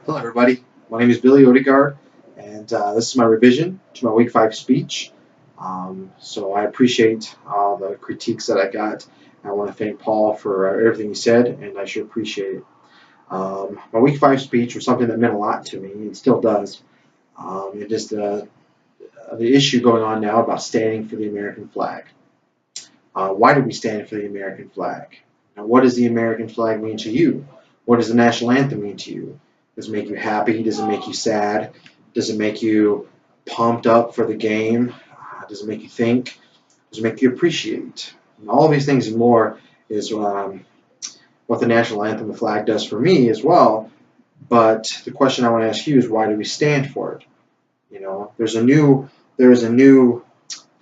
Hello, everybody. My name is Billy Odegaard, and this is my revision to my Week 5 speech. So I appreciate all the critiques that I got. I want to thank Paul for everything he said, and I sure appreciate it. My Week 5 speech was something that meant a lot to me. It still does. It is the issue going on now about standing for the American flag. Why do we stand for the American flag? Now, what does the American flag mean to you? What does the national anthem mean to you? Does it make you happy? Does it make you sad? Does it make you pumped up for the game? Does it make you think? Does it make you appreciate? And all of these things and more is what the national anthem, the flag, does for me as well. But the question I want to ask you is, why do we stand for it? You know, there is a new,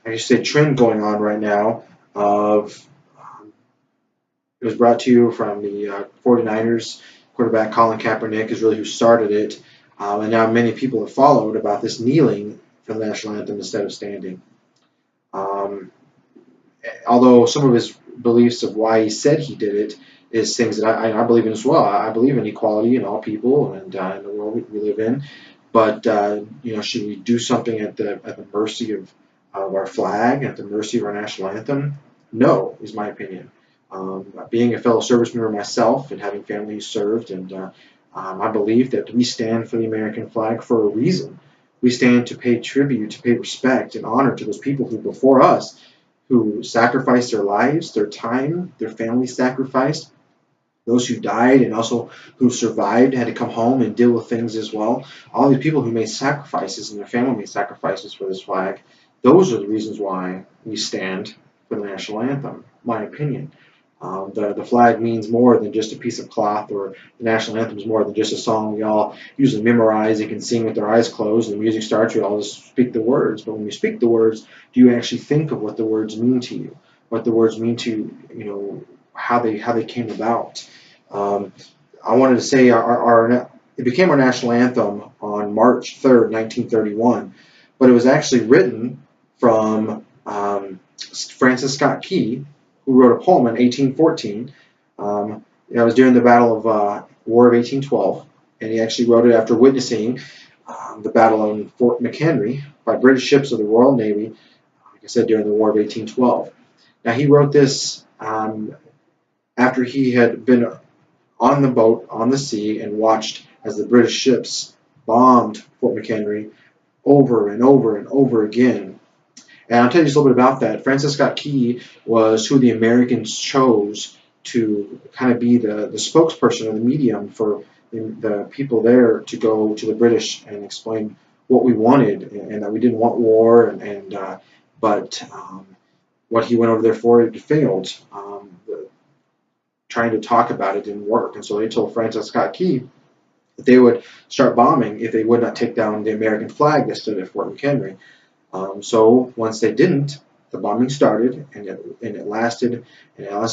I should say, trend going on right now of it was brought to you from the 49ers quarterback Colin Kaepernick is really who started it, and now many people have followed about this kneeling for the national anthem instead of standing. Um, Although some of his beliefs of why he said he did it is things that I believe in as well. I believe in equality in all people and in the world we live in. But should we do something at the mercy of our flag, at the mercy of our national anthem? No, is my opinion. Being a fellow service member myself and having family who served, and I believe that we stand for the American flag for a reason. We stand to pay tribute, to pay respect and honor to those people who before us, who sacrificed their lives, their time, their family sacrificed, those who died and also who survived had to come home and deal with things as well. All these people who made sacrifices and their family made sacrifices for this flag. Those are the reasons why we stand for the national anthem, my opinion. The flag means more than just a piece of cloth, or the national anthem is more than just a song we all usually memorize and can sing with our eyes closed. And the music starts, we all just speak the words. But when you speak the words, do you actually think of what the words mean to you? What the words mean to how they came about? Um, I wanted to say it became our national anthem on March 3rd, 1931, but it was actually written from Francis Scott Key, who wrote a poem in 1814. It was during the Battle of War of 1812, and he actually wrote it after witnessing the battle on Fort McHenry by British ships of the Royal Navy, like I said, during the War of 1812. Now, he wrote this after he had been on the boat on the sea and watched as the British ships bombed Fort McHenry over and over and over again. And I'll tell you just a little bit about that. Francis Scott Key was who the Americans chose to kind of be the spokesperson or the medium for the people there to go to the British and explain what we wanted and that we didn't want war but what he went over there for it failed. Trying to talk about it didn't work, and so they told Francis Scott Key that they would start bombing if they would not take down the American flag that stood at Fort McHenry. So once they didn't, the bombing started, and it lasted,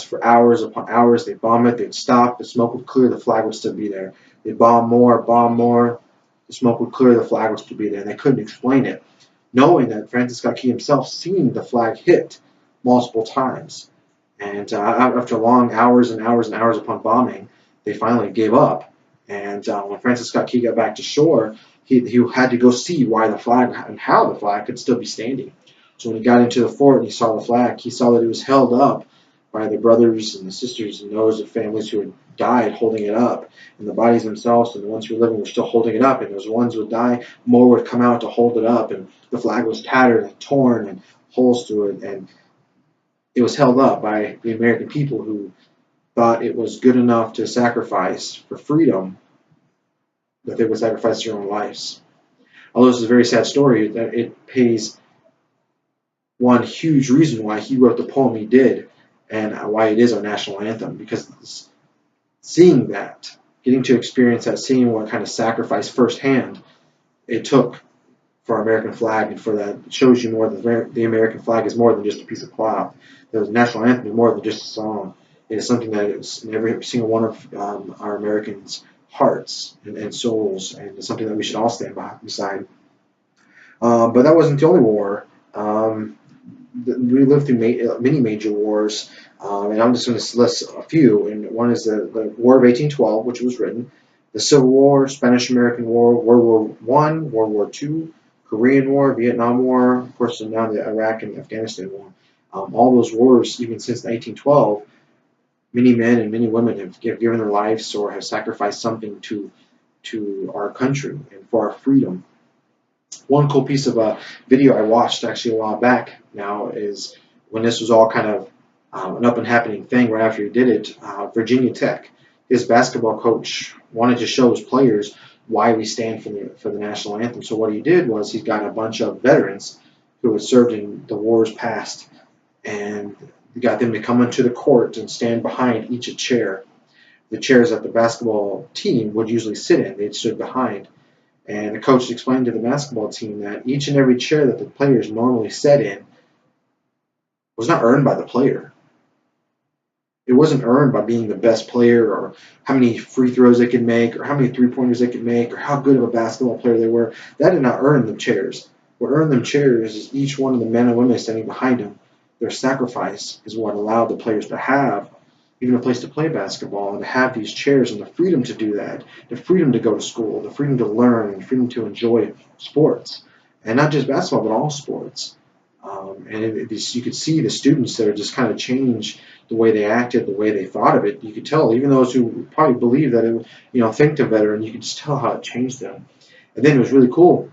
for hours upon hours. They bomb it, they'd stop, the smoke would clear, the flag would still be there. They'd bomb more, the smoke would clear, the flag would still be there, and they couldn't explain it, knowing that Francis Scott Key himself seen the flag hit multiple times. And after long hours and hours and hours upon bombing, they finally gave up. And when Francis Scott Key got back to shore, he had to go see why the flag and how the flag could still be standing. So when he got into the fort and he saw the flag, he saw that it was held up by the brothers and the sisters and those of families who had died holding it up. And the bodies themselves and the ones who were living were still holding it up. And those ones would die, more would come out to hold it up. And the flag was tattered and torn and holes through it. And it was held up by the American people who thought it was good enough to sacrifice for freedom, that they would sacrifice their own lives. Although this is a very sad story, that it pays one huge reason why he wrote the poem he did and why it is our national anthem, because seeing that, getting to experience that, seeing what kind of sacrifice firsthand it took for our American flag, and for that, it shows you more that the American flag is more than just a piece of cloth. The national anthem is more than just a song. It is something that is in every single one of our Americans' hearts and souls, and it's something that we should all stand beside. But that wasn't the only war. We lived through many major wars, and I'm just going to list a few. And one is the War of 1812, which was written The Civil War, Spanish-American War, World War I, World War II, Korean War, Vietnam War, of course, and now the Iraq and Afghanistan War. All those wars, even since 1912, many men and many women have given their lives or have sacrificed something to our country and for our freedom. One cool piece of a video I watched actually a while back now is when this was all kind of an up and happening thing right after he did it. Virginia Tech, his basketball coach wanted to show his players why we stand for the national anthem. So what he did was he got a bunch of veterans who had served in the wars past, and he got them to come onto the court and stand behind each a chair. The chairs that the basketball team would usually sit in, they'd stood behind. And the coach explained to the basketball team that each and every chair that the players normally sat in was not earned by the player. It wasn't earned by being the best player or how many free throws they could make or how many three-pointers they could make or how good of a basketball player they were. That did not earn them chairs. What earned them chairs is each one of the men and women standing behind them. Their sacrifice is what allowed the players to have even a place to play basketball and to have these chairs and the freedom to do that, the freedom to go to school, the freedom to learn, and the freedom to enjoy sports. And not just basketball, but all sports. You could see the students that just kind of change the way they acted, the way they thought of it. You could tell, even those who probably believe that it, think of veteran, you could just tell how it changed them. And then it was really cool.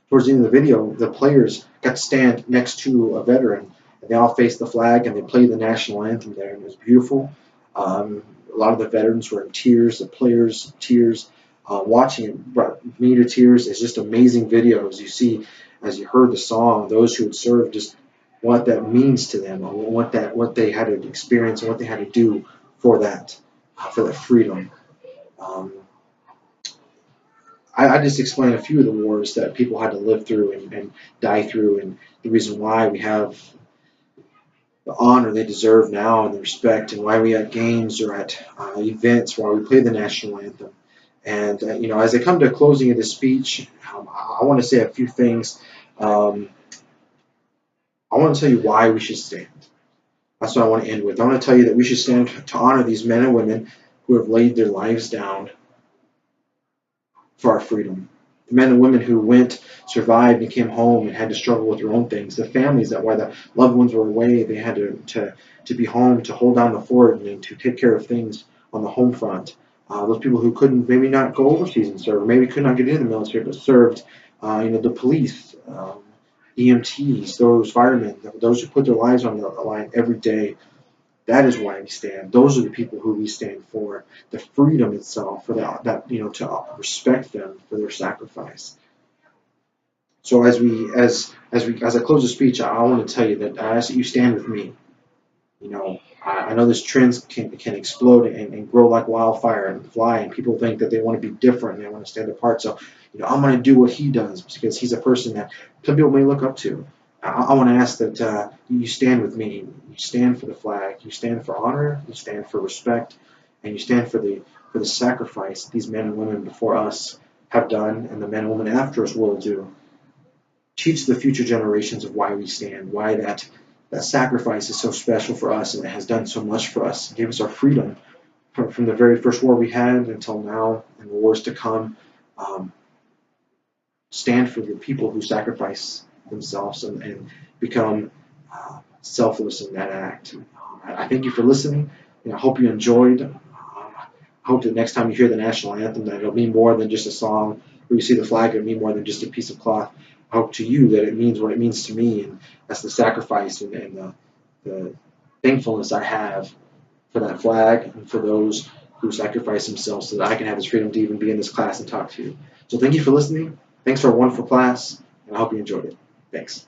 Towards the end of the video, the players got to stand next to a veteran, and they all faced the flag, and they played the national anthem there, and it was beautiful. A lot of the veterans were in tears, the players tears. Watching it brought me to tears. It's just amazing video as you see, as you heard the song, those who had served, just what that means to them, and what they had to experience and what they had to do for that freedom. I just explained a few of the wars that people had to live through and die through, and the reason why we have the honor they deserve now and the respect, and why we at games or at events, why we play the national anthem. And as I come to a closing of this speech, I want to say a few things. I want to tell you why we should stand. That's what I want to end with. I want to tell you that we should stand to honor these men and women who have laid their lives down for our freedom. The men and women who went, survived, and came home and had to struggle with their own things. The families that while the loved ones were away, they had to be home, to hold down the fort, and to take care of things on the home front. Those people who couldn't maybe not go overseas and serve, or maybe could not get into the military, but served, the police, EMTs, those firemen, those who put their lives on the line every day. That is why we stand. Those are the people who we stand for. The freedom itself, for to respect them for their sacrifice. So as I close the speech, I want to tell you that I ask that you stand with me. I know this trends can explode and grow like wildfire and fly, and people think that they want to be different and they want to stand apart. So I'm going to do what he does because he's a person that some people may look up to. I want to ask that you stand with me. You stand for the flag. You stand for honor. You stand for respect, and you stand for the sacrifice these men and women before us have done, and the men and women after us will do. Teach the future generations of why we stand, why that sacrifice is so special for us, and it has done so much for us. It gave us our freedom from the very first war we had until now, and the wars to come. Stand for the people who sacrifice themselves and become selfless in that act. I thank you for listening, and I hope you enjoyed. I hope that next time you hear the national anthem that it'll mean more than just a song, or you see the flag, it'll mean more than just a piece of cloth. I hope to you that it means what it means to me, and that's the sacrifice and the thankfulness I have for that flag and for those who sacrifice themselves so that I can have this freedom to even be in this class and talk to you. So thank you for listening. Thanks for a wonderful class, and I hope you enjoyed it. Thanks.